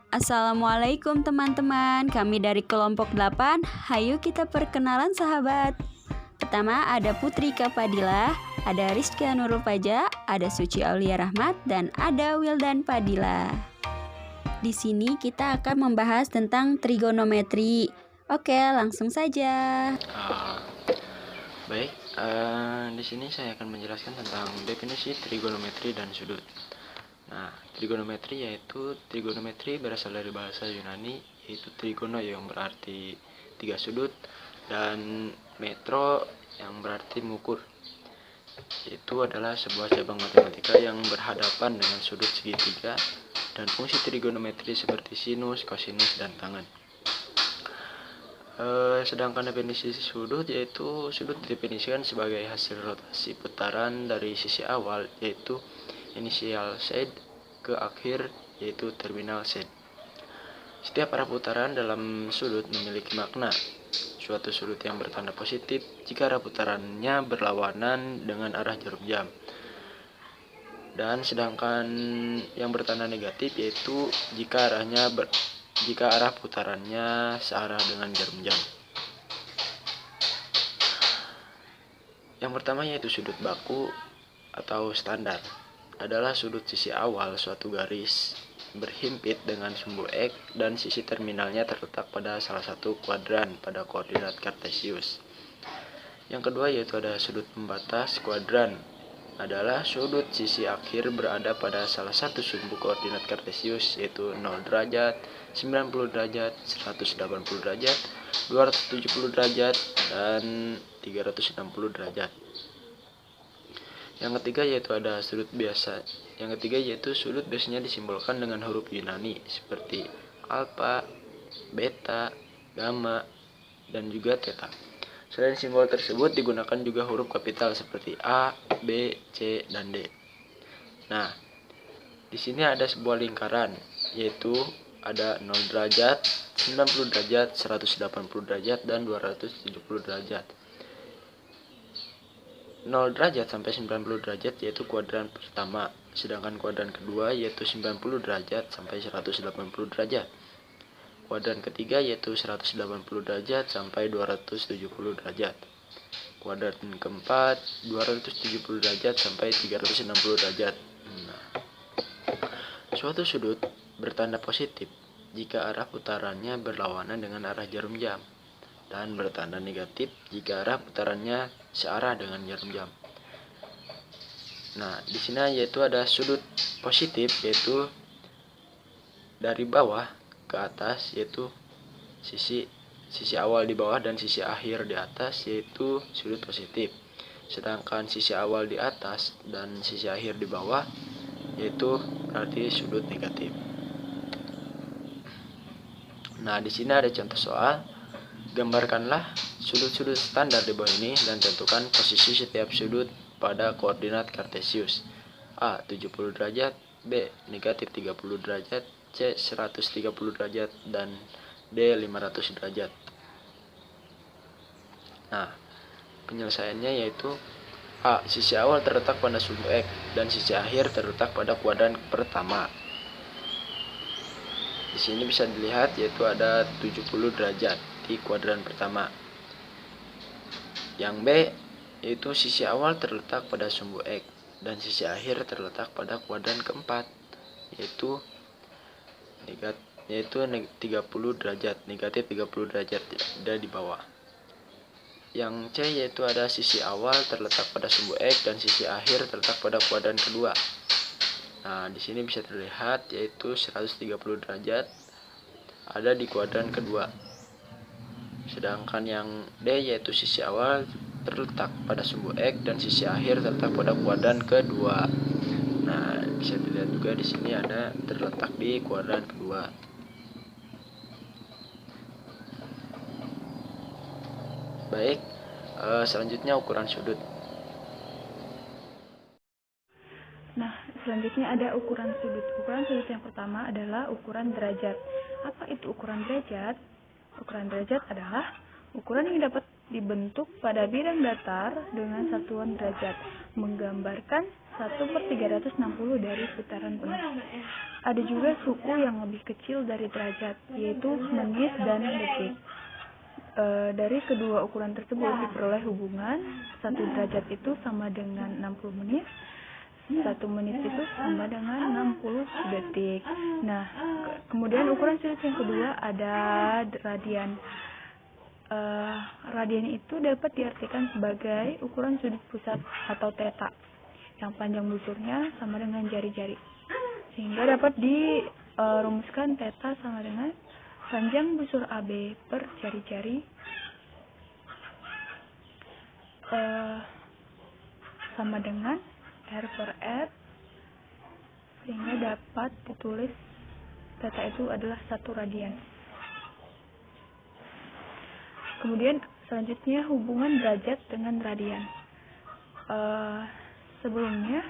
Assalamualaikum teman-teman, kami dari kelompok 8. Hayu kita perkenalan sahabat. Pertama ada Putri Kapadila, ada Rizka Nurul Faja, ada Suci Aulia Rahmat, dan ada Wildan Padilla. Di sini kita akan membahas tentang trigonometri. Oke, langsung saja. Baik, di sini saya akan menjelaskan tentang definisi trigonometri dan sudut. Nah, trigonometri berasal dari bahasa Yunani, yaitu trigono yang berarti 3 sudut dan metro yang berarti mengukur. Itu adalah sebuah cabang matematika yang berhadapan dengan sudut segitiga dan fungsi trigonometri seperti sinus, kosinus, dan tangen. Sedangkan definisi sudut, yaitu sudut didefinisikan sebagai hasil rotasi putaran dari sisi awal, yaitu inisial Z, ke akhir, yaitu terminal Z. Setiap arah putaran dalam sudut memiliki makna. Suatu sudut yang bertanda positif jika arah putarannya berlawanan dengan arah jarum jam. Dan sedangkan yang bertanda negatif yaitu jika arah putarannya searah dengan jarum jam. Yang pertama yaitu sudut baku atau standar. Adalah sudut sisi awal suatu garis berhimpit dengan sumbu X dan sisi terminalnya terletak pada salah satu kuadran pada koordinat kartesius. Yang kedua yaitu ada sudut pembatas kuadran. Adalah sudut sisi akhir berada pada salah satu sumbu koordinat kartesius, yaitu 0 derajat, 90 derajat, 180 derajat, 270 derajat, dan 360 derajat. Yang ketiga yaitu sudut biasanya disimbolkan dengan huruf Yunani seperti alfa, beta, gamma, dan juga theta. Selain simbol tersebut digunakan juga huruf kapital seperti A, B, C, dan D. Nah, di sini ada sebuah lingkaran, yaitu ada 0 derajat, 90 derajat, 180 derajat, dan 270 derajat. 0 derajat sampai 90 derajat yaitu kuadran pertama, sedangkan kuadran kedua yaitu 90 derajat sampai 180 derajat. Kuadran ketiga yaitu 180 derajat sampai 270 derajat. Kuadran keempat 270 derajat sampai 360 derajat. Nah, suatu sudut bertanda positif jika arah putarannya berlawanan dengan arah jarum jam, dan bertanda negatif jika arah putarannya searah dengan jarum jam. Nah, di sini yaitu ada sudut positif, yaitu dari bawah ke atas, yaitu sisi awal di bawah dan sisi akhir di atas, yaitu sudut positif. Sedangkan sisi awal di atas dan sisi akhir di bawah yaitu berarti sudut negatif. Nah, di sini ada contoh soal. Gambarkanlah sudut-sudut standar di bawah ini dan tentukan posisi setiap sudut pada koordinat kartesius. A 70 derajat, B negatif 30 derajat, C 130 derajat, dan D 500 derajat. Nah, penyelesaiannya yaitu A. Sisi awal terletak pada sumbu X dan sisi akhir terletak pada kuadran pertama. Di sini bisa dilihat yaitu ada 70 derajat di kuadran pertama. Yang B yaitu sisi awal terletak pada sumbu X dan sisi akhir terletak pada kuadran keempat, yaitu 30 derajat, negatif 30 derajat, ada di bawah. Yang C yaitu ada sisi awal terletak pada sumbu X dan sisi akhir terletak pada kuadran kedua. Nah, di sini bisa terlihat yaitu 130 derajat ada di kuadran kedua. Sedangkan yang D yaitu sisi awal terletak pada sumbu X dan sisi akhir terletak pada kuadran kedua. Nah, bisa dilihat juga di sini ada terletak di kuadran kedua. Baik, selanjutnya ukuran sudut. Nah, selanjutnya ada ukuran sudut. Ukuran sudut yang pertama adalah ukuran derajat. Apa itu ukuran derajat? Ukuran derajat adalah ukuran yang dapat dibentuk pada bidang datar dengan satuan derajat, menggambarkan 1/360 dari putaran penuh. Ada juga suku yang lebih kecil dari derajat, yaitu menit dan detik. Dari kedua ukuran tersebut diperoleh hubungan 1 derajat itu sama dengan 60 menit, 1 menit itu sama dengan 60 detik. Nah, kemudian ukuran sudut yang kedua ada radian. Radian itu dapat diartikan sebagai ukuran sudut pusat atau theta, yang panjang busurnya sama dengan jari-jari. Sehingga dapat dirumuskan theta sama dengan panjang busur AB per jari-jari sama dengan R per R, sehingga dapat ditulis theta itu adalah 1 radian. Kemudian selanjutnya hubungan derajat dengan radian. Sebelumnya,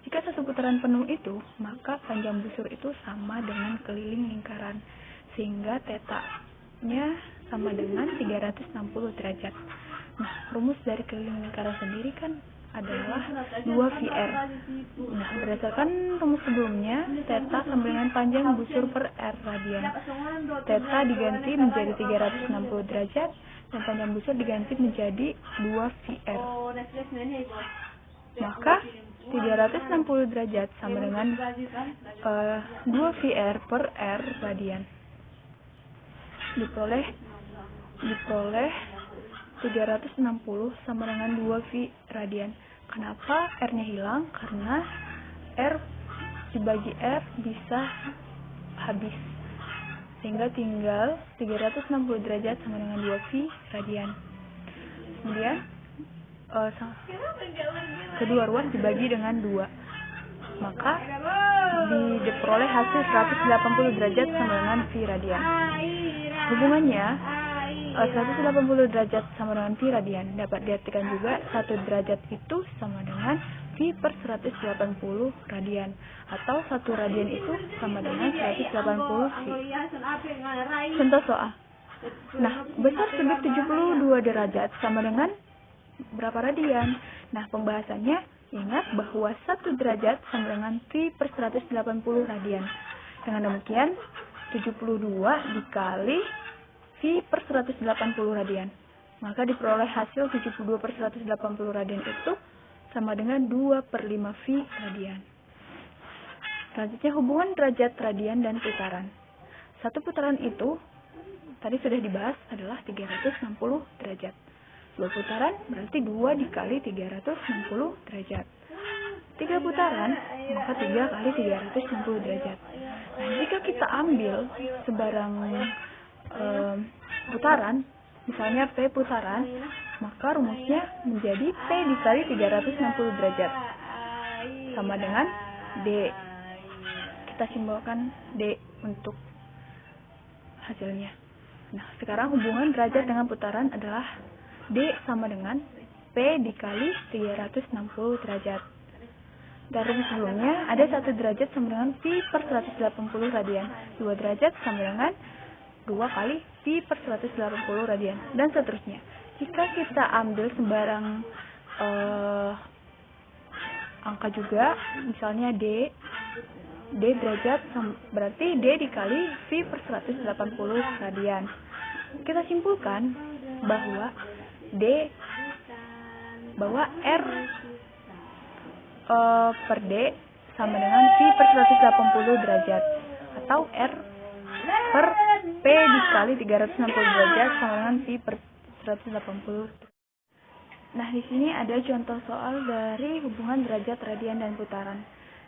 jika satu putaran penuh itu, maka panjang busur itu sama dengan keliling lingkaran, sehingga theta-nya sama dengan 360 derajat. Nah, rumus dari keliling lingkaran sendiri kan adalah 2VR. Nah, berdasarkan rumus sebelumnya, theta sama dengan panjang busur per R radian. Theta diganti menjadi 360 derajat, dan panjang busur diganti menjadi 2VR. Maka 360 derajat sama dengan 2VR per R radian. Diperoleh 360 sama dengan 2V radian. Kenapa R-nya hilang? Karena R dibagi R bisa habis, sehingga tinggal 360 derajat sama dengan 2V radian. Kemudian kedua ruas dibagi dengan 2, maka diperoleh hasil 180 derajat sama dengan V radian. Hubungannya 180 derajat sama dengan V radian dapat diartikan juga 1 derajat itu sama dengan V per 180 radian, atau 1 radian itu sama dengan 180 V. Contoh soal. Nah, besar sudut 72 derajat sama dengan berapa radian? Nah, pembahasannya ingat bahwa 1 derajat sama dengan V per 180 radian. Dengan demikian, 72 dikali V per 180 radian. Maka diperoleh hasil 72 per 180 radian itu sama dengan 2/5 V radian. Selanjutnya hubungan derajat radian dan putaran. Satu putaran itu tadi sudah dibahas adalah 360 derajat. 2 putaran berarti 2 dikali 360 derajat. 3 putaran maka 3 kali 360 derajat. Nah, jika kita ambil sebarang putaran, misalnya P putaran, maka rumusnya menjadi P dikali 360 derajat sama dengan D. Kita simbolkan D untuk hasilnya. Nah, sekarang hubungan derajat dengan putaran adalah D sama dengan P dikali 360 derajat. Dan rumus sebelumnya ada 1 derajat sama dengan V per 180 radian. 2 derajat sama dengan 2 kali V per 180 radian, dan seterusnya. Jika kita ambil sembarang angka juga, misalnya D derajat berarti D dikali V per 180 radian. Kita simpulkan bahwa R per D sama dengan V per 180 derajat, atau R per P dikali 360 derajat sama dengan V per 180. Nah, di sini ada contoh soal dari hubungan derajat radian dan putaran.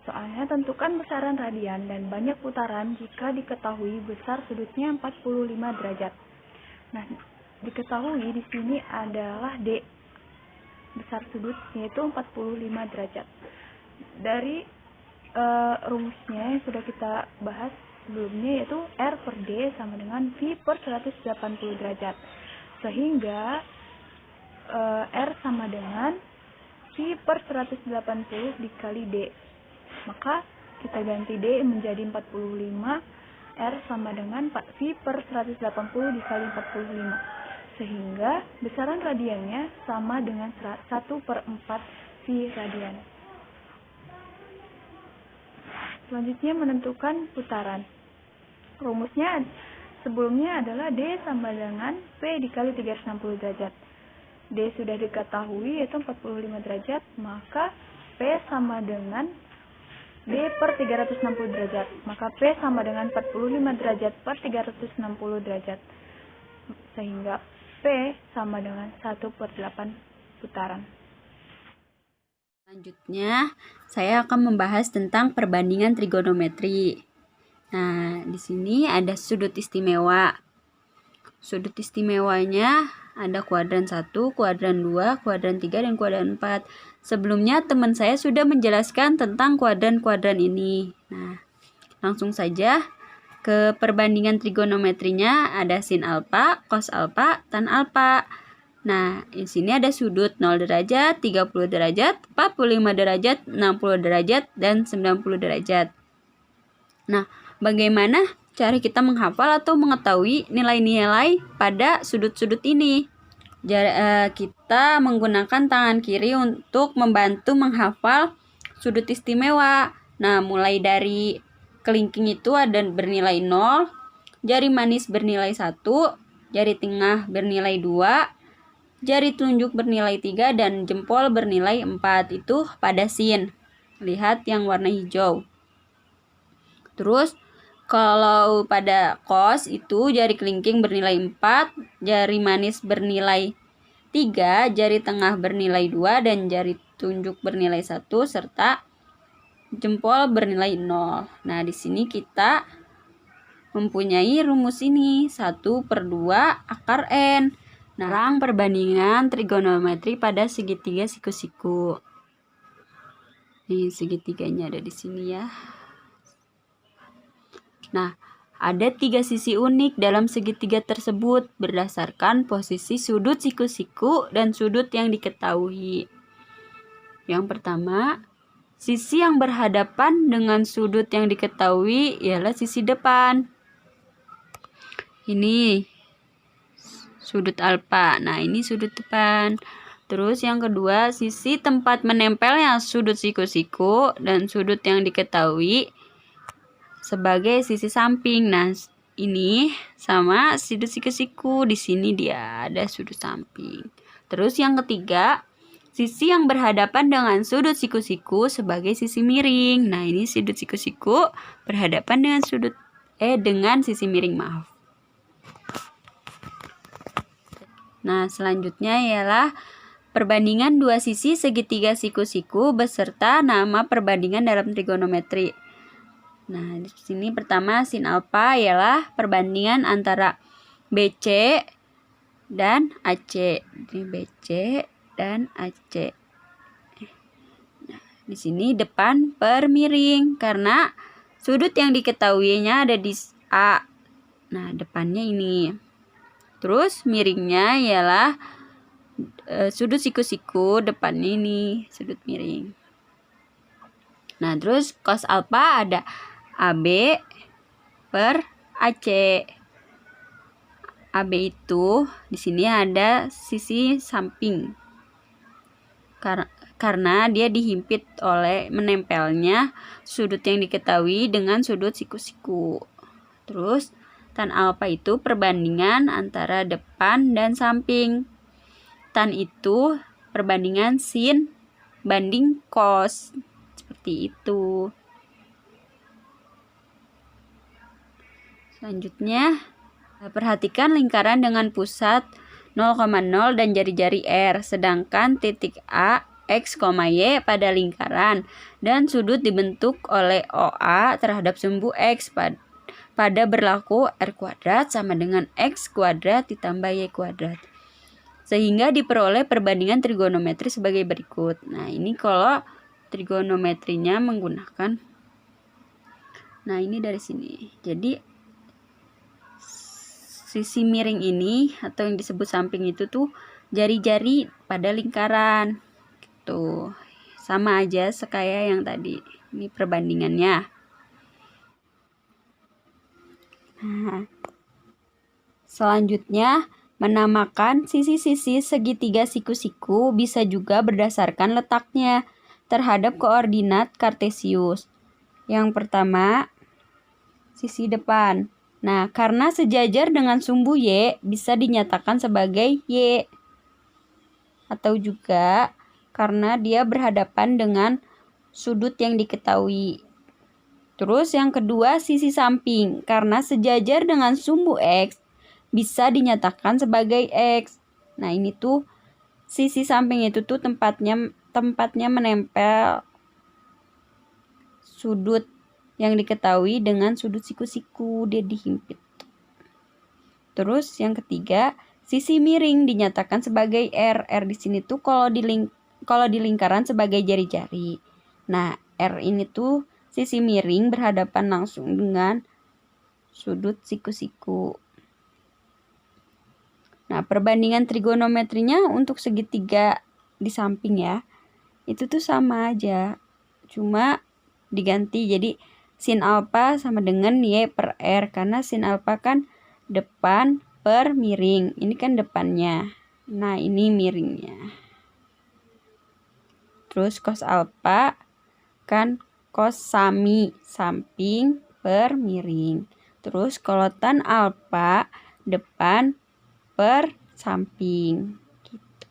Soalnya tentukan besaran radian dan banyak putaran jika diketahui besar sudutnya 45 derajat. Nah, diketahui di sini adalah D, besar sudut yaitu 45 derajat. Dari rumusnya yang sudah kita bahas sebelumnya, yaitu R per D sama dengan V per 180 derajat. Sehingga R sama dengan V per 180 dikali D. Maka kita ganti D menjadi 45, R sama dengan V per 180 dikali 45. Sehingga besaran radiannya sama dengan 1/4 V radian. Selanjutnya menentukan putaran. Rumusnya sebelumnya adalah D sama dengan P dikali 360 derajat. D sudah diketahui yaitu 45 derajat, maka P sama dengan D per 360 derajat. Maka P sama dengan 45 derajat per 360 derajat. Sehingga P sama dengan 1/8 putaran. Selanjutnya, saya akan membahas tentang perbandingan trigonometri. Nah, di sini ada sudut istimewa. Sudut istimewanya ada kuadran 1, kuadran 2, kuadran 3, dan kuadran 4. Sebelumnya teman saya sudah menjelaskan tentang kuadran-kuadran ini. Nah, langsung saja ke perbandingan trigonometrinya. Ada sin alfa, cos alfa, tan alfa. Nah, di sini ada sudut 0 derajat, 30 derajat, 45 derajat, 60 derajat, dan 90 derajat. Nah, bagaimana cara kita menghafal atau mengetahui nilai-nilai pada sudut-sudut ini? Kita menggunakan tangan kiri untuk membantu menghafal sudut istimewa. Nah, mulai dari kelingking itu ada bernilai 0, jari manis bernilai 1, jari tengah bernilai 2, jari telunjuk bernilai 3, dan jempol bernilai 4. Itu pada sin. Lihat yang warna hijau. Terus kalau pada cos itu jari kelingking bernilai 4, jari manis bernilai 3, jari tengah bernilai 2, dan jari telunjuk bernilai 1, serta jempol bernilai 0. Nah, di sini kita mempunyai rumus ini, 1/2 akar N. Nah, perbandingan trigonometri pada segitiga siku-siku. Nih, segitiganya ada di sini ya. Nah, ada 3 sisi unik dalam segitiga tersebut berdasarkan posisi sudut siku-siku dan sudut yang diketahui. Yang pertama, sisi yang berhadapan dengan sudut yang diketahui ialah sisi depan. Ini sudut alfa. Nah, ini sudut depan. Terus yang kedua, sisi tempat menempelnya sudut siku-siku dan sudut yang diketahui sebagai sisi samping. Nah, ini sama sudut siku-siku. Di sini dia ada sudut samping. Terus yang ketiga, sisi yang berhadapan dengan sudut siku-siku sebagai sisi miring. Nah, ini sudut siku-siku berhadapan dengan dengan sisi miring, maaf. Nah, selanjutnya ialah perbandingan dua sisi segitiga siku-siku beserta nama perbandingan dalam trigonometri. Nah, di sini pertama sin alfa ialah perbandingan antara BC dan AC. Ini BC dan AC. Nah, di sini depan per miring karena sudut yang diketahuinya ada di A. Nah, depannya ini. Terus miringnya ialah sudut siku-siku, depannya ini sudut miring. Nah, terus cos alfa ada AB per AC. AB itu di sini ada sisi samping. Karena dia dihimpit oleh menempelnya sudut yang diketahui dengan sudut siku-siku. Terus tan alfa itu perbandingan antara depan dan samping. Tan itu perbandingan sin banding cos. Seperti itu. Selanjutnya, perhatikan lingkaran dengan pusat 0,0 dan jari-jari R, sedangkan titik A, X, Y pada lingkaran, dan sudut dibentuk oleh OA terhadap sumbu X pada berlaku R kuadrat sama dengan X kuadrat ditambah Y kuadrat. Sehingga diperoleh perbandingan trigonometri sebagai berikut. Nah, ini kalau trigonometrinya menggunakan, nah ini dari sini. Jadi sisi miring ini atau yang disebut samping itu tuh jari-jari pada lingkaran. Gitu. Sama aja sekaya yang tadi. Ini perbandingannya. Nah, selanjutnya menamakan sisi-sisi segitiga siku-siku bisa juga berdasarkan letaknya terhadap koordinat kartesius. Yang pertama, sisi depan. Nah, karena sejajar dengan sumbu Y, bisa dinyatakan sebagai Y. Atau juga karena dia berhadapan dengan sudut yang diketahui. Terus yang kedua, sisi samping. Karena sejajar dengan sumbu X, bisa dinyatakan sebagai X. Nah, ini tuh sisi samping itu tuh tempatnya menempel sudut yang diketahui dengan sudut siku-siku, dia dihimpit. Terus yang ketiga, sisi miring dinyatakan sebagai R. R di sini tuh kalau di lingkaran sebagai jari-jari. Nah, R ini tuh sisi miring berhadapan langsung dengan sudut siku-siku. Nah, perbandingan trigonometrinya untuk segitiga di samping ya, itu tuh sama aja. Cuma diganti jadi sin alfa sama dengan Y per R. Karena sin alfa kan depan per miring. Ini kan depannya. Nah, ini miringnya. Terus cos alfa kan cos samping per miring. Terus kalau tan alfa depan per samping. Gitu.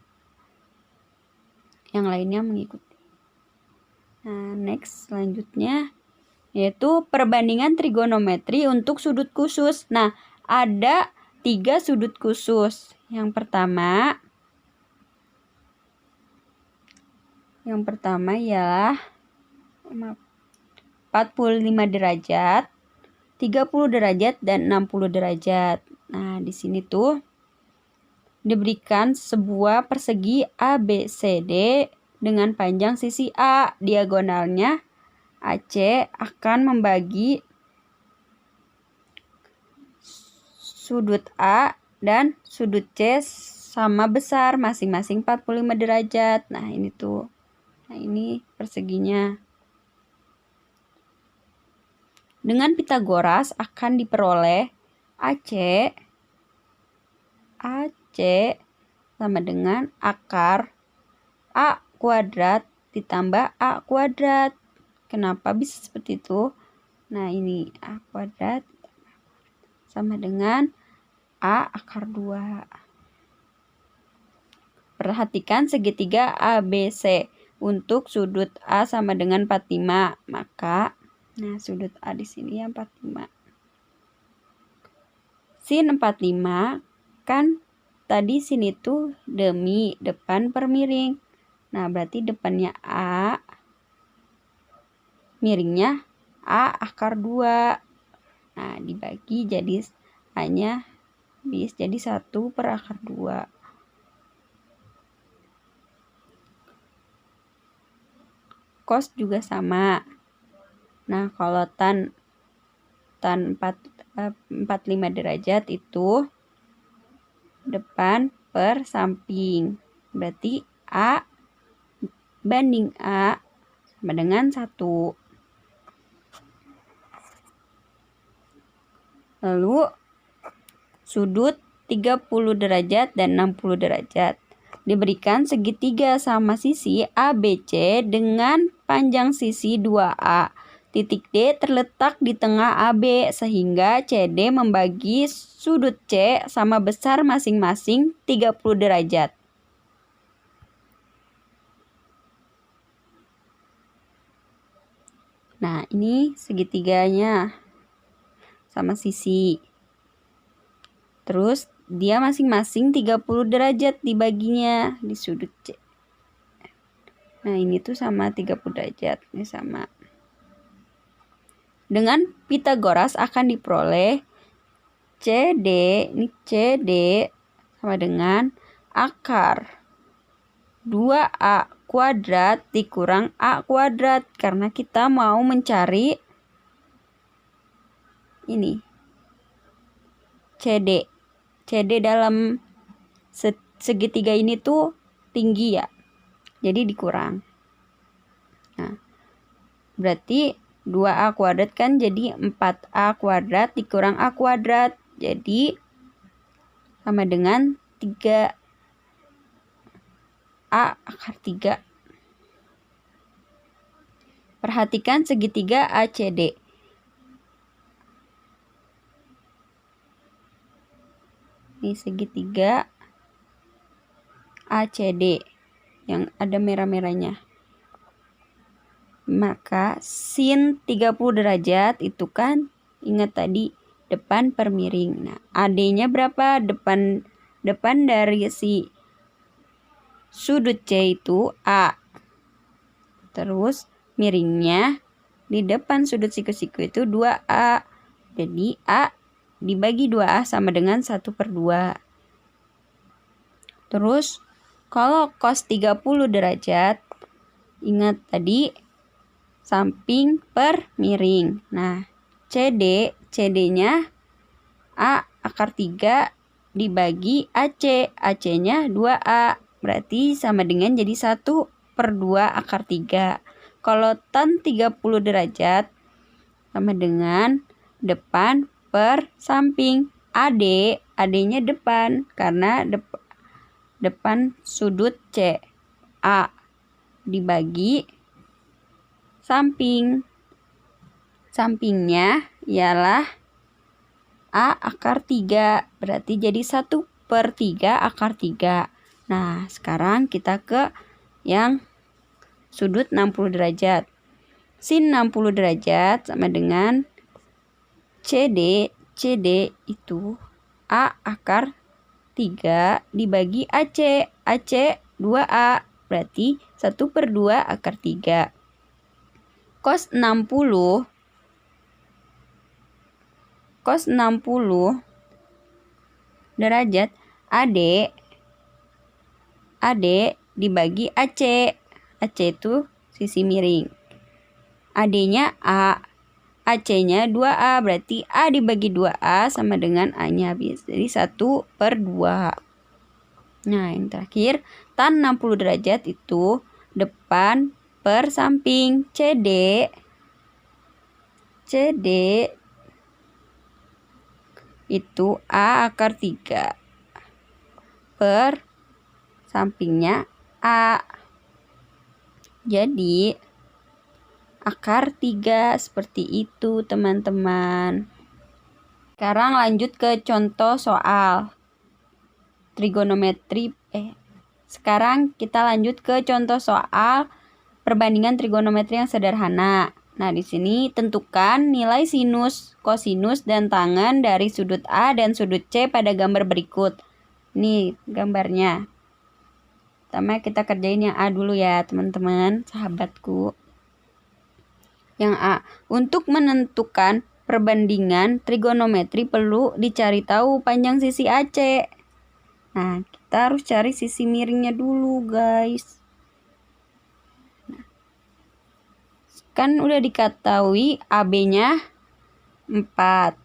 Yang lainnya mengikuti. Nah, next selanjutnya yaitu perbandingan trigonometri untuk sudut khusus. Nah, ada 3 sudut khusus. Yang pertama ialah 45 derajat, 30 derajat, dan 60 derajat. Nah, di sini tuh diberikan sebuah persegi ABCD dengan panjang sisi A. Diagonalnya AC akan membagi sudut A dan sudut C sama besar masing-masing 45 derajat. Nah, ini tuh. Nah, ini perseginya. Dengan Pitagoras akan diperoleh AC sama dengan akar A kuadrat ditambah A kuadrat. Kenapa bisa seperti itu? Nah, ini A kuadrat sama dengan A akar 2. Perhatikan segitiga ABC. Untuk sudut A sama dengan 45, maka sudut A di sini yang 45. Sin 45 kan tadi sini tuh demi depan per miring. Nah, berarti depannya A, miringnya A akar 2. Nah, dibagi jadi A-nya bisa jadi 1 per akar 2. Cos juga sama. Nah, kalau tan 45 derajat itu depan per samping. Berarti A banding A sama dengan 1. Lalu sudut 30 derajat dan 60 derajat. Diberikan segitiga sama sisi ABC dengan panjang sisi 2A. Titik D terletak di tengah AB sehingga CD membagi sudut C sama besar masing-masing 30 derajat. Nah, ini segitiganya sama sisi. Terus dia masing-masing 30 derajat dibaginya di sudut C. Nah, ini tuh sama 30 derajat. Ini sama. Dengan Pitagoras akan diperoleh CD sama dengan akar 2A kuadrat dikurang A kuadrat. Karena kita mau mencari ini CD. CD dalam segitiga ini tuh tinggi ya. Jadi dikurang. Nah, berarti 2A kuadrat kan jadi 4A kuadrat dikurang A kuadrat. Jadi sama dengan 3A akar 3. perhatikan segitiga ACD. Ini segitiga ACD yang ada merah-merahnya. Maka sin 30 derajat itu kan, ingat tadi depan per miring. Nah, AD-nya berapa? Depan dari si sudut C itu A. Terus miringnya di depan sudut siku-siku itu 2A. Jadi A dibagi 2A sama dengan 1/2. Terus kalau cos 30 derajat, ingat tadi samping per miring. Nah, CD-nya A akar 3 dibagi AC. AC-nya 2A. Berarti sama dengan jadi 1/2 akar 3. Kalau tan 30 derajat sama dengan depan per samping. AD-nya depan karena depan sudut C. A dibagi samping. Sampingnya ialah A akar 3. Berarti jadi 1/3 akar 3. Nah, sekarang kita ke yang sudut 60 derajat. Sin 60 derajat sama dengan CD itu A akar 3 dibagi AC. AC 2A. Berarti 1/2 akar 3. Cos 60 derajat AD dibagi AC. AC itu sisi miring. AD-nya A. AC-nya 2A. Berarti A dibagi 2A sama dengan A-nya habis. Jadi 1/2. Nah, yang terakhir, tan 60 derajat itu depan per samping. CD itu A akar 3 per sampingnya A. Jadi akar 3 seperti itu, teman-teman. Sekarang lanjut ke contoh soal trigonometri. Sekarang kita lanjut ke contoh soal perbandingan trigonometri yang sederhana. Nah, di sini tentukan nilai sinus, kosinus, dan tangen dari sudut A dan sudut C pada gambar berikut. Ini gambarnya. Pertama kita kerjain yang A dulu ya, teman-teman, sahabatku. Yang A, untuk menentukan perbandingan trigonometri perlu dicari tahu panjang sisi AC. Nah, kita harus cari sisi miringnya dulu, guys. Kan udah diketahui AB-nya 4,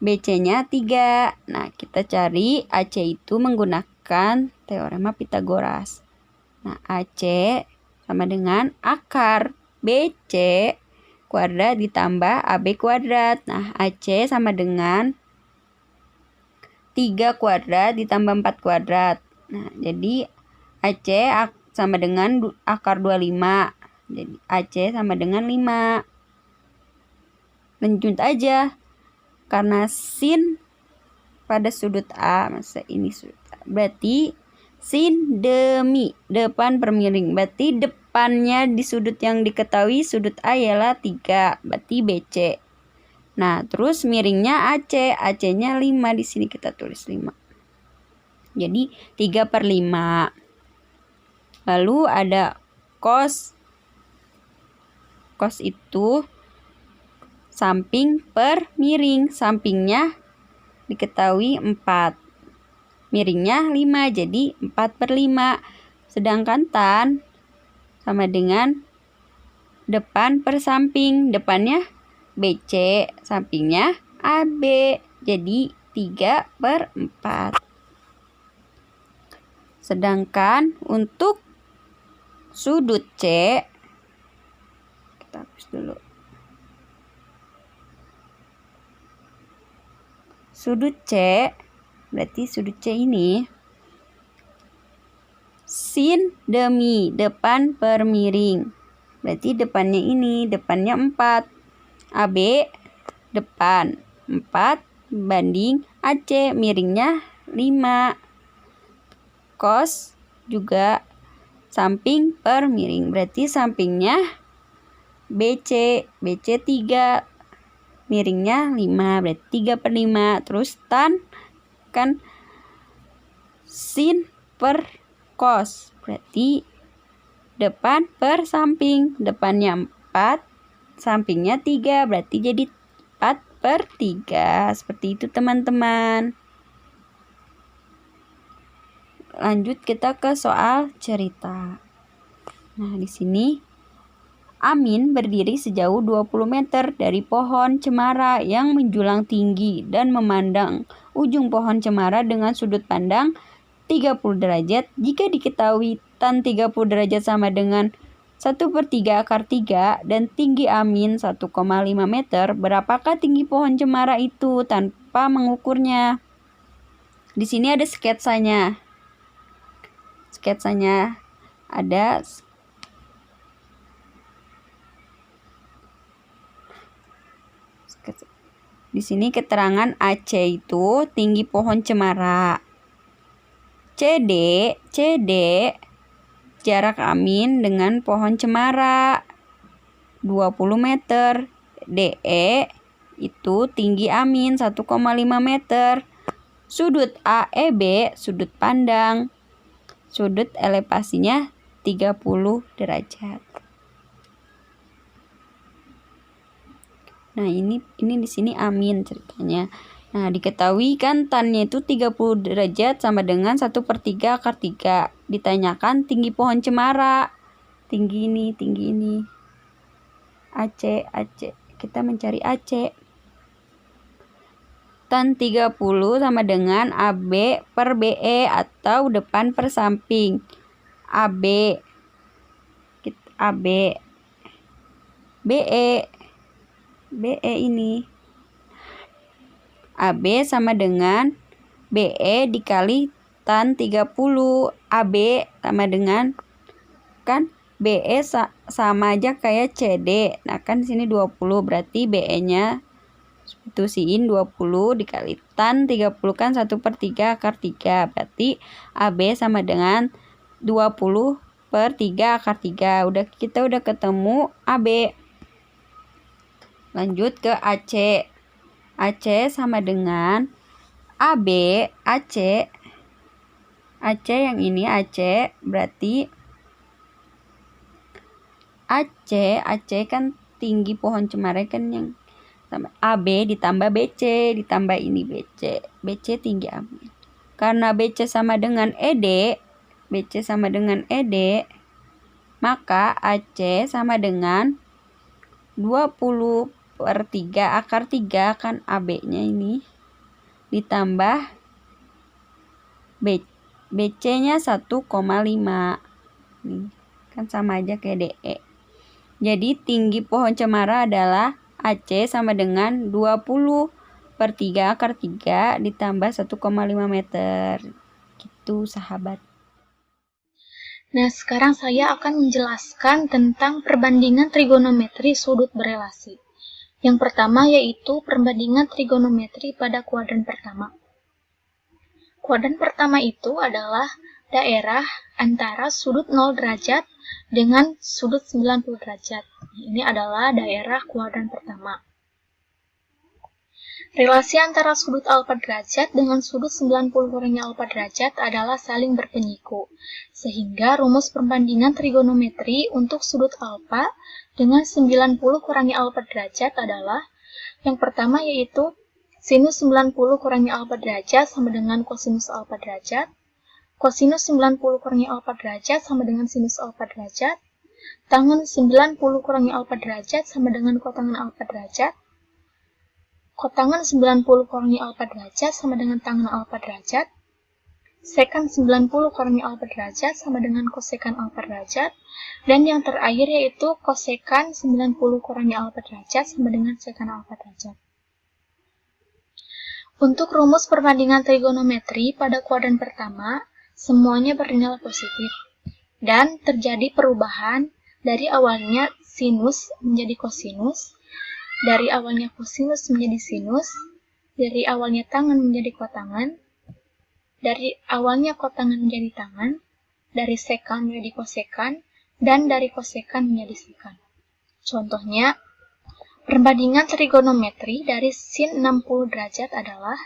BC-nya 3. Nah, kita cari AC itu menggunakan teorema Pythagoras. Nah, AC sama dengan akar BC kuadrat ditambah AB kuadrat. Nah, AC sama dengan 3 kuadrat ditambah 4 kuadrat. Nah, jadi AC sama dengan akar 25. Jadi AC sama dengan 5. Lanjut aja. Karena sin pada sudut A, masa ini sudut A. Berarti sin demi depan per miring. Berarti depannya di sudut yang diketahui sudut A ialah 3. Berarti BC. Nah, terus miringnya AC. AC-nya 5. Di sini kita tulis 5. Jadi 3/5. Lalu ada cos. Cos itu samping per miring. Sampingnya diketahui 4. Miringnya 5. Jadi 4/5. Sedangkan tan sama dengan depan per samping. Depannya BC. Sampingnya AB. Jadi 3/4. Sedangkan untuk sudut C, kita hapus dulu. Sudut C, berarti sudut C ini sin demi depan per miring. Berarti depannya ini, depannya 4. AB depan 4 banding AC, miringnya 5. Cos juga samping per miring. Berarti sampingnya BC 3, miringnya 5, berarti 3/5. Terus tan kan sin per cos, berarti depan per samping. Depannya 4, sampingnya 3, berarti jadi 4/3. Seperti itu teman-teman. Lanjut kita ke soal cerita. Nah, di sini Amin berdiri sejauh 20 meter dari pohon cemara yang menjulang tinggi dan memandang ujung pohon cemara dengan sudut pandang 30 derajat. Jika diketahui tan 30 derajat sama dengan 1/3 akar 3 dan tinggi Amin 1,5 meter, berapakah tinggi pohon cemara itu tanpa mengukurnya? Di sini ada sketsanya. Sketsanya ada di sini keterangan AC itu tinggi pohon cemara. CD jarak Amin dengan pohon cemara 20 meter. DE itu tinggi Amin 1,5 meter. Sudut AEB sudut pandang. Sudut elevasinya 30 derajat. Nah, ini di sini Amin ceritanya. Nah, diketahui kan tannya itu 30 derajat sama dengan 1/3 akar 3. Ditanyakan tinggi pohon cemara. Tinggi ini. AC. Kita mencari AC. Tan 30 sama dengan AB per BE atau depan per samping. AB. BE ini. AB sama dengan BE dikali tan 30. AB sama dengan kan BE sama aja kayak CD. Nah, kan di sini 20, berarti BE-nya substitusiin 20 dikali tan 30 kan 1/3 akar 3. Berarti AB sama dengan 20/3 akar 3. Kita udah ketemu AB. Lanjut ke AC. AC sama dengan AB, AC yang ini AC, berarti AC kan tinggi pohon cemara kan yang sama AB ditambah BC, ditambah ini BC tinggi Amin. Karena BC sama dengan ED, maka AC sama dengan 20/3 akar 3 kan AB-nya ini ditambah BC-nya 1,5. Nih, kan sama aja kayak DE. Jadi tinggi pohon cemara adalah AC sama dengan 20/3 akar 3 ditambah 1,5 meter. Gitu, sahabat. Nah, sekarang saya akan menjelaskan tentang perbandingan trigonometri sudut berelasi. Yang pertama yaitu perbandingan trigonometri pada kuadran pertama. Kuadran pertama itu adalah daerah antara sudut 0 derajat dengan sudut 90 derajat. Ini adalah daerah kuadran pertama. Relasi antara sudut alfa derajat dengan sudut 90 kurangi alfa derajat adalah saling berpenyiku, sehingga rumus perbandingan trigonometri untuk sudut alfa dengan 90 kurangi alfa derajat adalah yang pertama yaitu sinus 90 kurangi alfa derajat sama dengan kosinus alfa derajat, kosinus 90 kurangi alfa derajat sama dengan sinus alfa derajat, tangen 90 kurangi alfa derajat sama dengan kotangen alfa derajat, kotangen 90 kurangi alfa derajat sama dengan tangen alfa derajat, sekan 90 kurangi alfa derajat sama dengan kosekan alfa derajat, dan yang terakhir yaitu kosekan 90 kurangi alfa derajat sama dengan sekan alfa derajat. Untuk rumus perbandingan trigonometri pada kuadran pertama, semuanya bernilai positif, dan terjadi perubahan dari awalnya sinus menjadi kosinus, dari awalnya kosinus menjadi sinus, dari awalnya tangan menjadi kotangan, dari awalnya kotangan menjadi tangan, dari sekan menjadi kosekan, dan dari kosekan menjadi sekan. Contohnya, perbandingan trigonometri dari sin 60 derajat adalah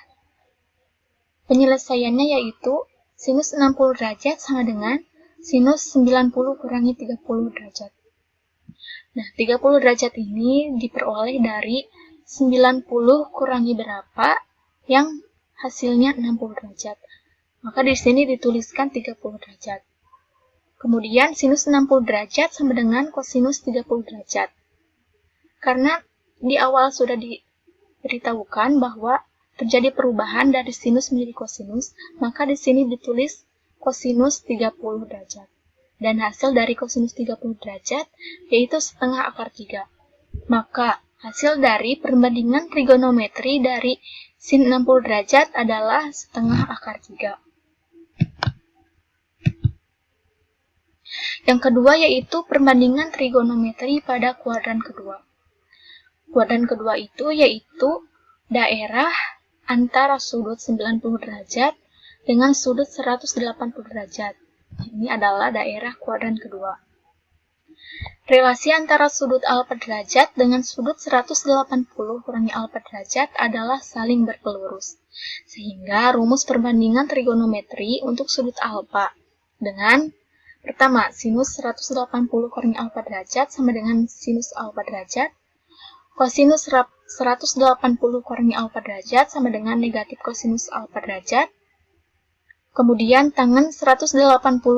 penyelesaiannya yaitu sinus 60 derajat sama dengan sinus 90 kurangi 30 derajat. Nah, 30 derajat ini diperoleh dari 90 kurangi berapa yang hasilnya 60 derajat. Maka di sini dituliskan 30 derajat. Kemudian sinus 60 derajat sama dengan kosinus 30 derajat. Karena di awal sudah diberitahukan bahwa terjadi perubahan dari sinus menjadi kosinus, maka di sini ditulis kosinus 30 derajat. Dan hasil dari kosinus 30 derajat yaitu setengah akar 3. Maka hasil dari perbandingan trigonometri dari sin 60 derajat adalah setengah akar 3. Yang kedua yaitu perbandingan trigonometri pada kuadran kedua. Kuadran kedua itu yaitu daerah antara sudut 90 derajat dengan sudut 180 derajat. Ini adalah daerah kuadran kedua. Relasi antara sudut alfa derajat dengan sudut 180 kurangi alfa derajat adalah saling berpelurus. Sehingga rumus perbandingan trigonometri untuk sudut alfa dengan pertama, sinus 180 kurangi alfa derajat sama dengan sinus alfa derajat. Kosinus 180 kurangi alfa derajat sama dengan negatif kosinus alfa derajat. Kemudian tangen 180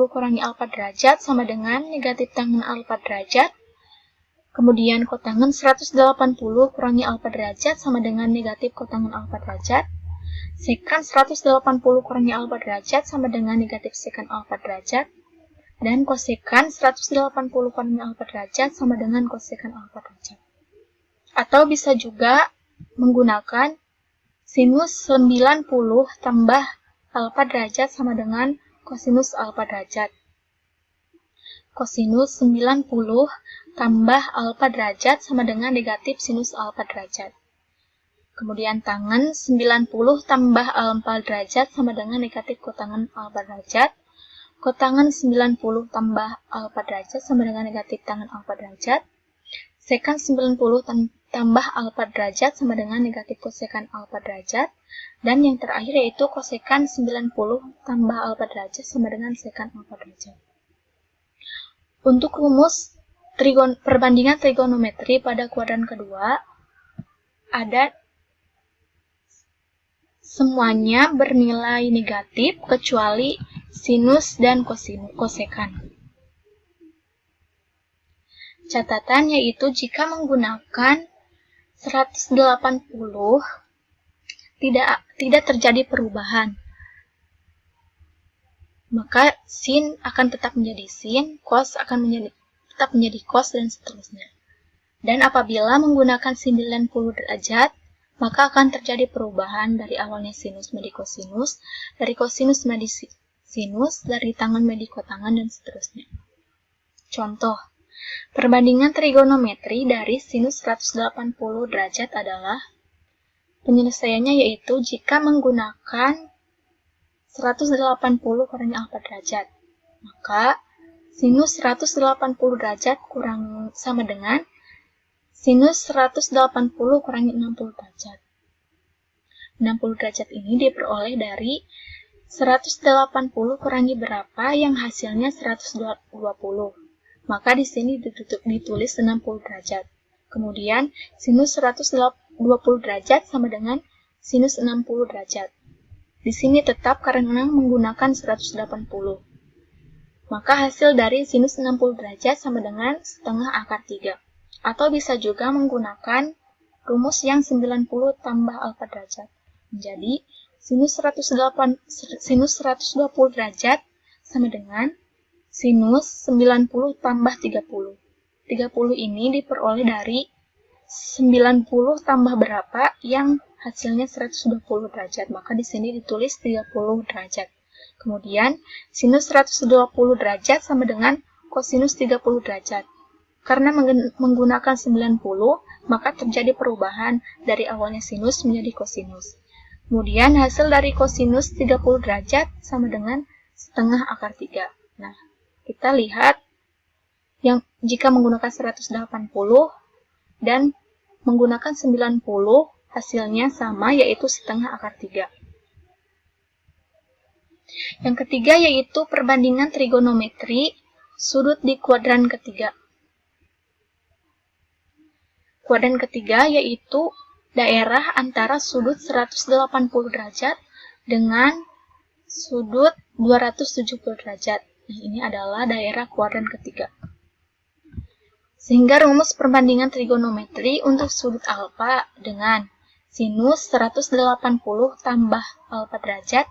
kurangi alfa derajat sama dengan negatif tangen alfa derajat. Kemudian kotangen 180 kurangi alfa derajat sama dengan negatif kotangen alfa derajat. Sekan 180 kurangi alfa derajat sama dengan negatif sekan alfa derajat. Dan kosekan 180 kurangi alfa derajat sama dengan kosekan alfa derajat. Atau bisa juga menggunakan sinus 90 tambah alfa derajat sama dengan kosinus alfa derajat. Kosinus 90 tambah alfa derajat sama dengan negatif sinus alfa derajat. Kemudian tangen 90 tambah alfa derajat sama dengan negatif kotangen alfa derajat. Kotangan 90 tambah alfa derajat sama dengan negatif tangen alfa derajat. Sekan 90 tambah alfa derajat sama dengan negatif kosekan alfa derajat. Dan yang terakhir yaitu kosekan 90 tambah alfa derajat sama dengan sekan alfa derajat. Untuk rumus perbandingan trigonometri pada kuadran kedua, ada semuanya bernilai negatif kecuali sinus dan kosekan. Catatan yaitu jika menggunakan 180 tidak terjadi perubahan, maka sin akan tetap menjadi sin, cos akan tetap menjadi cos, dan seterusnya. Dan apabila menggunakan 90 derajat, maka akan terjadi perubahan dari awalnya sinus menjadi kosinus, dari kosinus menjadi sinus, dari tangan menjadi kotangan, dan seterusnya. Contoh, perbandingan trigonometri dari sinus 180 derajat adalah penyelesaiannya yaitu jika menggunakan 180 kurangi alfa derajat, maka sinus 180 derajat kurang sama dengan sinus 180 kurangi 60 derajat. 60 derajat ini diperoleh dari 180 kurangi berapa yang hasilnya 120. Maka di sini ditulis 60 derajat. Kemudian sinus 120 derajat sama dengan sinus 60 derajat. Di sini tetap karena menggunakan 180. Maka hasil dari sinus 60 derajat sama dengan setengah akar 3. Atau bisa juga menggunakan rumus yang 90 tambah alfa derajat. Menjadi sinus 120 derajat sama dengan sinus 90 tambah 30. 30 ini diperoleh dari 90 tambah berapa yang hasilnya 120 derajat. Maka di sini ditulis 30 derajat. Kemudian sinus 120 derajat sama dengan kosinus 30 derajat. karena menggunakan 90, maka terjadi perubahan dari awalnya sinus menjadi kosinus. Kemudian hasil dari kosinus 30 derajat sama dengan setengah akar 3. Nah, kita lihat yang jika menggunakan 180 dan menggunakan 90, hasilnya sama, yaitu setengah akar 3. Yang ketiga yaitu perbandingan trigonometri sudut di kuadran ketiga. Kuadran ketiga yaitu daerah antara sudut 180 derajat dengan sudut 270 derajat. Nah, ini adalah daerah kuadran ketiga. Sehingga rumus perbandingan trigonometri untuk sudut alfa dengan sinus 180 tambah alfa derajat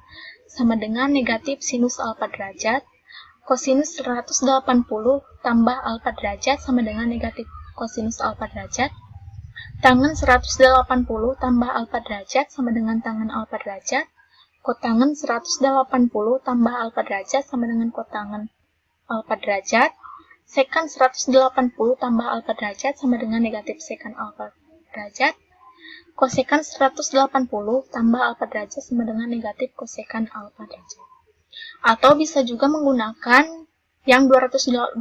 sama dengan negatif sinus alfa derajat, kosinus 180 tambah alfa derajat sama dengan negatif kosinus alfa derajat, tangen 180 tambah alfa derajat sama dengan tangen alfa derajat, kotangen 180 tambah alfa derajat sama dengan kotangen alfa derajat, sekan 180 tambah alfa derajat sama dengan negatif sekan alfa derajat, kosekan 180 tambah alfa derajat sama dengan negatif kosekan alfa derajat. Atau bisa juga menggunakan yang 270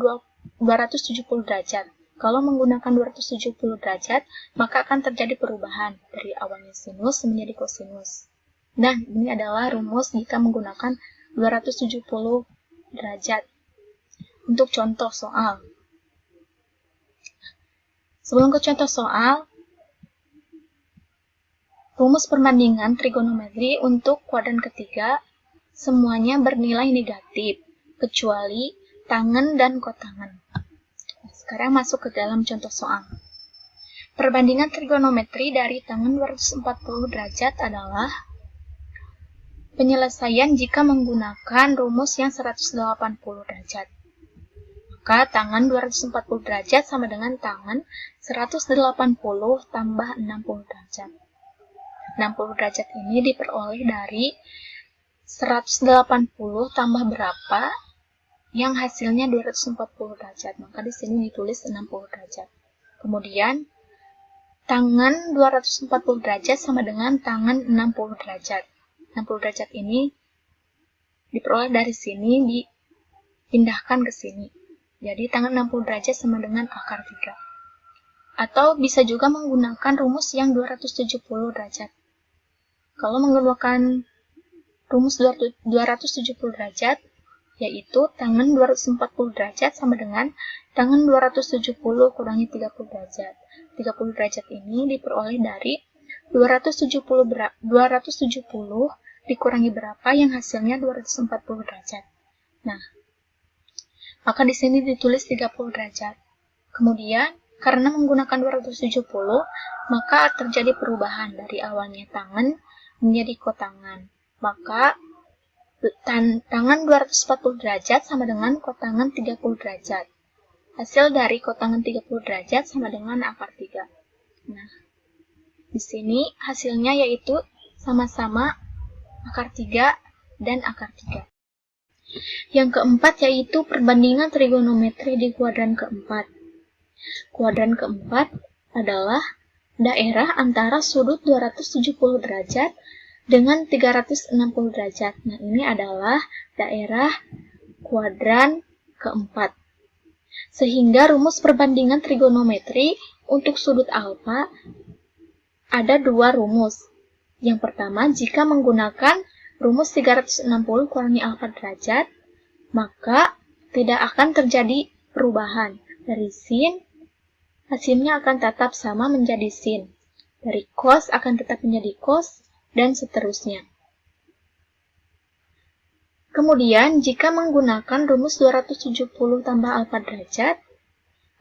derajat. Kalau menggunakan 270 derajat, maka akan terjadi perubahan dari awalnya sinus menjadi kosinus. Nah, ini adalah rumus jika menggunakan 270 derajat. Untuk contoh soal. Sebelum ke contoh soal, rumus perbandingan trigonometri untuk kuadran ketiga semuanya bernilai negatif, kecuali tangen dan kotangen. Sekarang masuk ke dalam contoh soal. Perbandingan trigonometri dari tangen 240 derajat adalah penyelesaian jika menggunakan rumus yang 180 derajat. Maka tangan 240 derajat sama dengan tangan 180 tambah 60 derajat. 60 derajat ini diperoleh dari 180 tambah berapa yang hasilnya 240 derajat. Maka di sini ditulis 60 derajat. Kemudian tangan 240 derajat sama dengan tangan 60 derajat. 60 derajat ini diperoleh dari sini dipindahkan ke sini. Jadi tangan 60 derajat sama dengan akar 3. Atau bisa juga menggunakan rumus yang 270 derajat. Kalau menggunakan rumus 270 derajat, yaitu tangan 240 derajat sama dengan tangan 270 kurangi 30 derajat. 30 derajat ini diperoleh dari 270 dikurangi berapa yang hasilnya 240 derajat. Nah, maka di sini ditulis 30 derajat. Kemudian, karena menggunakan 270, maka terjadi perubahan dari awalnya tangan menjadi kotangan. Maka, tangan 240 derajat sama dengan kotangan 30 derajat. Hasil dari kotangan 30 derajat sama dengan akar 3. Nah, di sini hasilnya yaitu sama-sama akar 3 dan akar 3. Yang keempat yaitu perbandingan trigonometri di kuadran keempat. Kuadran keempat adalah daerah antara sudut 270 derajat dengan 360 derajat. Nah, ini adalah daerah kuadran keempat. Sehingga rumus perbandingan trigonometri untuk sudut alfa ada dua rumus. Yang pertama, jika menggunakan rumus 360 kurangi alfa derajat, maka tidak akan terjadi perubahan. Dari sin, hasilnya akan tetap sama menjadi sin. Dari cos akan tetap menjadi cos, dan seterusnya. Kemudian, jika menggunakan rumus 270 tambah alfa derajat,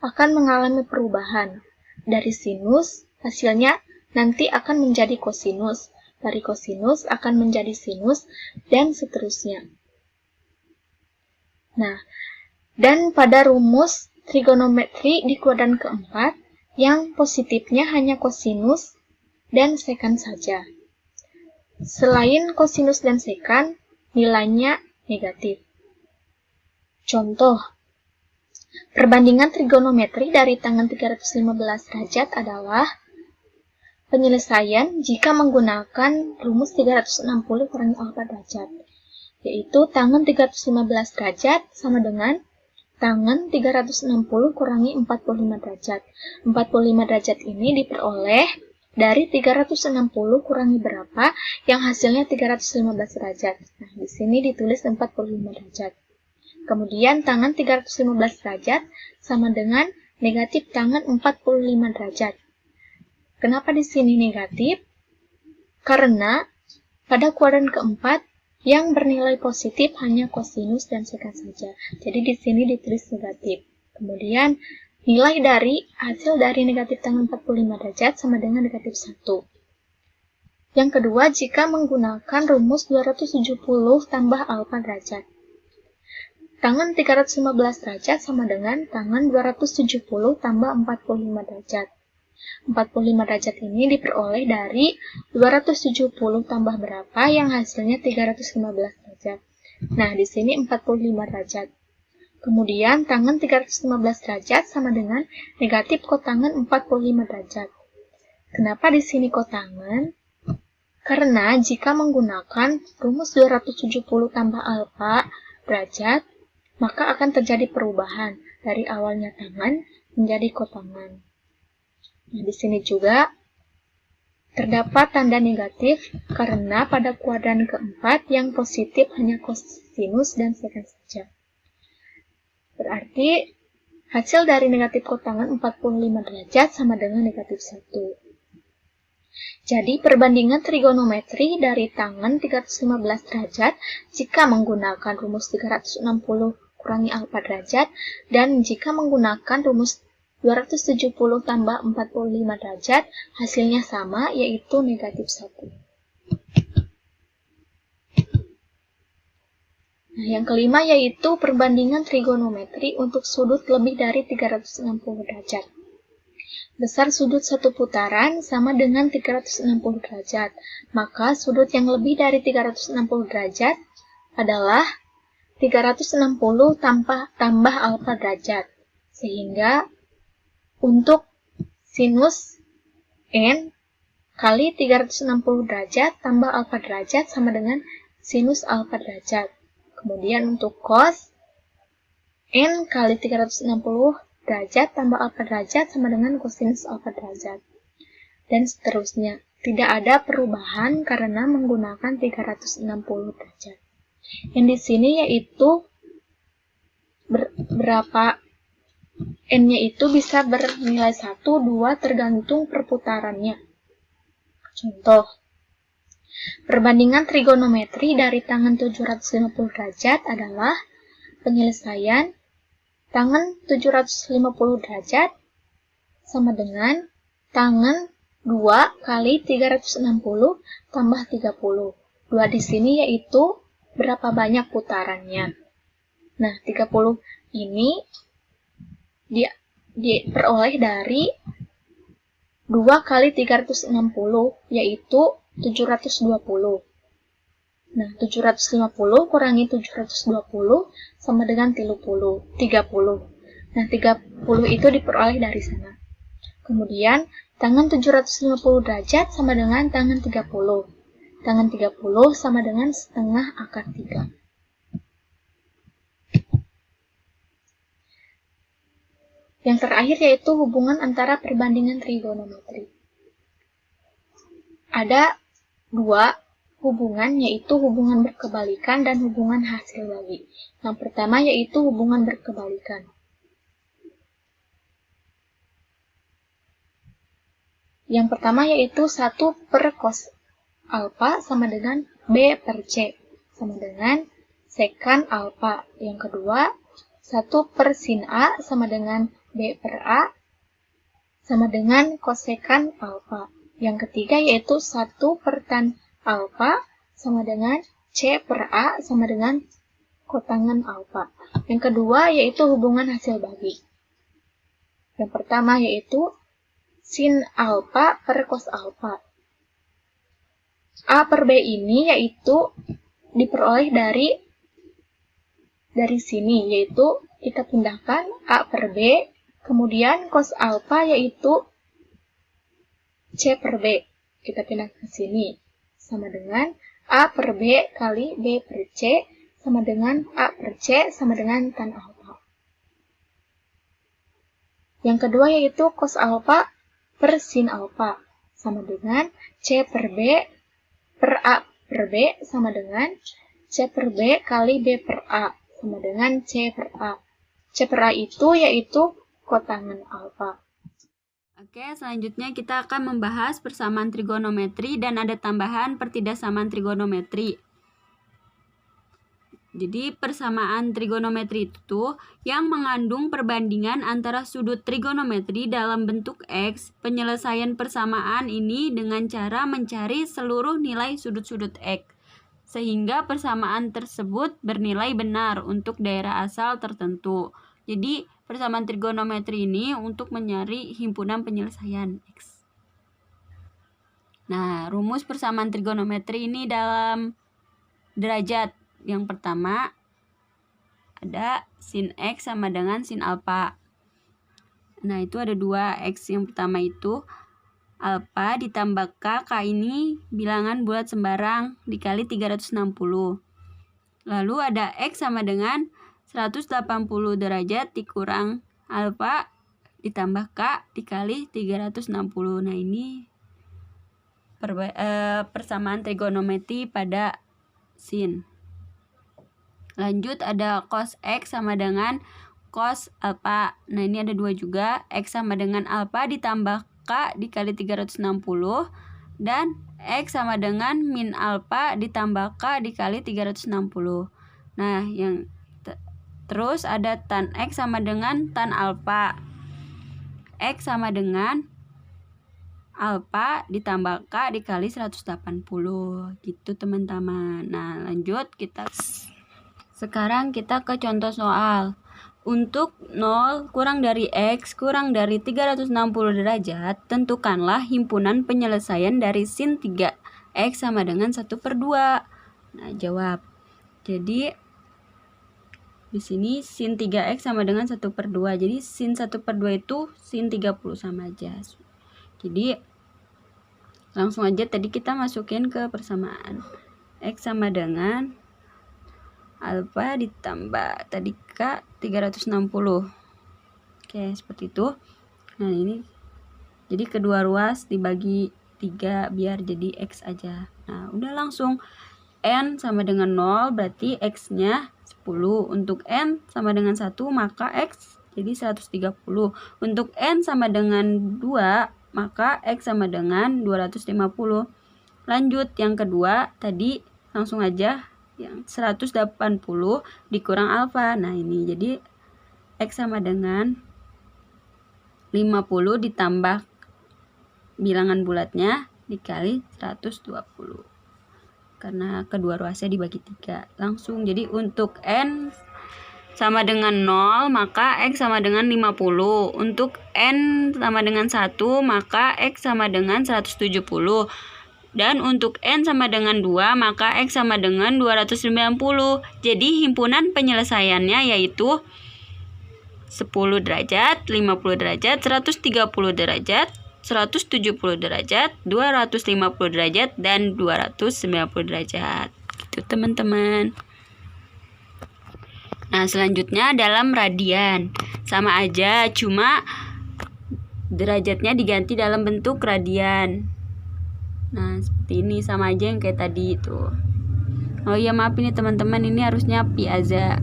akan mengalami perubahan. Dari sinus, hasilnya nanti akan menjadi kosinus. Dari kosinus akan menjadi sinus, dan seterusnya. Nah, dan pada rumus trigonometri di kuadran keempat, yang positifnya hanya kosinus dan sekan saja. Selain kosinus dan sekan, nilainya negatif. Contoh, Perbandingan trigonometri dari tangan 315 derajat adalah penyelesaian jika menggunakan rumus 360 kurangi alfa derajat, yaitu tangan 315 derajat sama dengan tangan 360 kurangi 45 derajat. 45 derajat ini diperoleh dari 360 kurangi berapa yang hasilnya 315 derajat. Nah, di sini ditulis 45 derajat. Kemudian tangan 315 derajat sama dengan negatif tangan 45 derajat. Kenapa di sini negatif? Karena pada kuadran keempat yang bernilai positif hanya kosinus dan sekan saja. Jadi di sini ditulis negatif. Kemudian nilai dari hasil dari negatif tangan 45 derajat sama dengan negatif 1. Yang kedua, jika menggunakan rumus 270 tambah alfa derajat. Tangan 315 derajat sama dengan tangan 270 tambah 45 derajat. 45 derajat ini diperoleh dari 270 tambah berapa yang hasilnya 315 derajat. Nah, di sini 45 derajat. Kemudian tangan 315 derajat sama dengan negatif kotangan 45 derajat. Kenapa di sini kotangan? Karena jika menggunakan rumus 270 tambah alfa derajat, maka akan terjadi perubahan dari awalnya tangan menjadi kotangan. Nah, di sini juga terdapat tanda negatif karena pada kuadran keempat yang positif hanya kosinus dan sekan saja. Berarti hasil dari negatif kotangan 45 derajat sama dengan negatif 1. Jadi perbandingan trigonometri dari tangan 315 derajat jika menggunakan rumus 360 kurangi alfa derajat dan jika menggunakan rumus 270 tambah 45 derajat hasilnya sama, yaitu negatif 1. Nah, yang kelima yaitu perbandingan trigonometri untuk sudut lebih dari 360 derajat. Besar sudut satu putaran sama dengan 360 derajat, maka sudut yang lebih dari 360 derajat adalah 360 tambah alfa derajat. Sehingga untuk sinus n kali 360 derajat tambah alfa derajat sama dengan sinus alfa derajat. Kemudian untuk cos n kali 360 derajat tambah alfa derajat sama dengan kosinus alfa derajat. Dan seterusnya. Tidak ada perubahan karena menggunakan 360 derajat. Yang di sini yaitu berapa n-nya itu bisa bernilai 1, 2 tergantung perputarannya. Contoh, perbandingan trigonometri dari tangan 750 derajat adalah penyelesaian tangan 750 derajat sama dengan tangan 2 kali 360 tambah 30. 2 di sini yaitu berapa banyak putarannya. Nah, 30 ini diperoleh dari 2 kali 360 yaitu 720. Nah, 750 kurangi 720 sama dengan 30. Nah, 30 itu diperoleh dari sana. Kemudian, tangan 750 derajat sama dengan tangan 30. Tangan 30 sama dengan setengah akar 3. Yang terakhir yaitu hubungan antara perbandingan trigonometri. Ada 2 hubungan, yaitu hubungan berkebalikan dan hubungan hasil bagi. Yang pertama yaitu hubungan berkebalikan. Yang pertama yaitu 1 per cos alfa sama dengan B per C sama dengan sekan alfa. Yang kedua, 1 per sin A sama dengan B per A sama dengan kosekan alfa. Yang ketiga yaitu 1 per tan alfa sama dengan C per A sama dengan kotangan alfa. Yang kedua yaitu hubungan hasil bagi. Yang pertama yaitu sin alfa per cos alfa. A per B ini yaitu diperoleh dari sini, yaitu kita pindahkan A per B, kemudian cos alfa yaitu C per B. Kita pindahkan ke sini. Sama dengan A per B kali B per C, sama dengan A per C, sama dengan tan alfa. Yang kedua yaitu cos alfa per sin alfa, sama dengan C per B per A per B, sama dengan C per B kali B per A, sama dengan C per A. C per A itu yaitu kotangan alfa. Oke, selanjutnya kita akan membahas persamaan trigonometri dan ada tambahan pertidaksamaan trigonometri. Jadi persamaan trigonometri itu yang mengandung perbandingan antara sudut trigonometri dalam bentuk X. Penyelesaian persamaan ini dengan cara mencari seluruh nilai sudut-sudut X, sehingga persamaan tersebut bernilai benar untuk daerah asal tertentu. Jadi persamaan trigonometri ini untuk mencari himpunan penyelesaian X. Nah, rumus persamaan trigonometri ini dalam derajat. Yang pertama ada sin X sama dengan sin alfa. Nah, itu ada dua X. Yang pertama itu alfa ditambah K ini bilangan bulat sembarang dikali 360. Lalu ada X sama dengan 180 derajat dikurang alfa ditambah K dikali 360. Nah, ini persamaan trigonometri pada sin. Lanjut ada cos X sama dengan cos alfa. Nah, ini ada dua juga. X sama dengan alfa ditambah K dikali 360. Dan X sama dengan min alfa ditambah K dikali 360. Nah, terus ada tan X sama dengan tan alfa. X sama dengan alfa ditambah K dikali 180. Gitu teman-teman. Nah, lanjut sekarang kita ke contoh soal. Untuk 0 kurang dari X kurang dari 360 derajat, tentukanlah himpunan penyelesaian dari sin 3X sama dengan 1/2. Nah, jawab. Jadi, di sini sin 3X sama dengan 1/2. Jadi, sin 1/2 itu sin 30 sama aja. Jadi, langsung aja tadi kita masukin ke persamaan. X sama dengan alfa ditambah tadi K 360. Oke, seperti itu. Nah, ini jadi kedua ruas dibagi 3 biar jadi X aja. Nah, udah langsung. N sama dengan 0 berarti X-nya 10. Untuk N sama dengan 1 maka X jadi 130. Untuk N sama dengan 2 maka X sama dengan 250. Lanjut yang kedua tadi langsung aja yang 180 dikurang alfa. Nah, ini jadi X sama dengan 50 ditambah bilangan bulatnya dikali 120. Karena kedua ruasnya dibagi 3. Langsung jadi untuk N sama dengan 0 maka X sama dengan 50. Untuk N sama dengan 1 maka X sama dengan 170. Dan untuk N sama dengan 2, maka X sama dengan 290. Jadi himpunan penyelesaiannya yaitu 10 derajat, 50 derajat, 130 derajat, 170 derajat, 250 derajat, dan 290 derajat. Itu teman-teman. Nah, selanjutnya dalam radian. Sama aja, cuma derajatnya diganti dalam bentuk radian. Nah, seperti ini sama aja yang kayak tadi itu. Oh iya, maaf ini teman-teman, ini harusnya pi aja,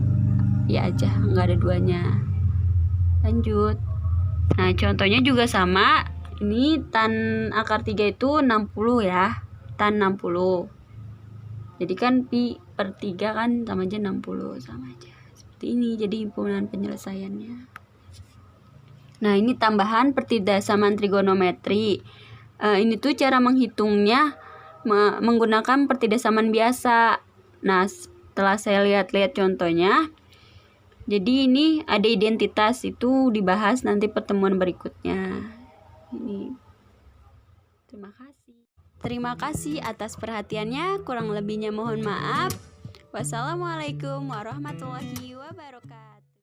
nggak ada duanya. Lanjut. Nah, contohnya juga sama. Ini tan akar 3 itu 60 ya. Tan 60. Jadi kan pi per 3 kan sama aja 60, sama aja. Seperti ini jadi himpunan penyelesaiannya. Nah, ini tambahan pertidaksamaan trigonometri. Ini tuh cara menghitungnya menggunakan pertidaksamaan biasa. Nah, setelah saya lihat-lihat contohnya, jadi ini ada identitas, itu dibahas nanti pertemuan berikutnya. Ini. Terima kasih atas perhatiannya. Kurang lebihnya mohon maaf. Wassalamualaikum warahmatullahi wabarakatuh.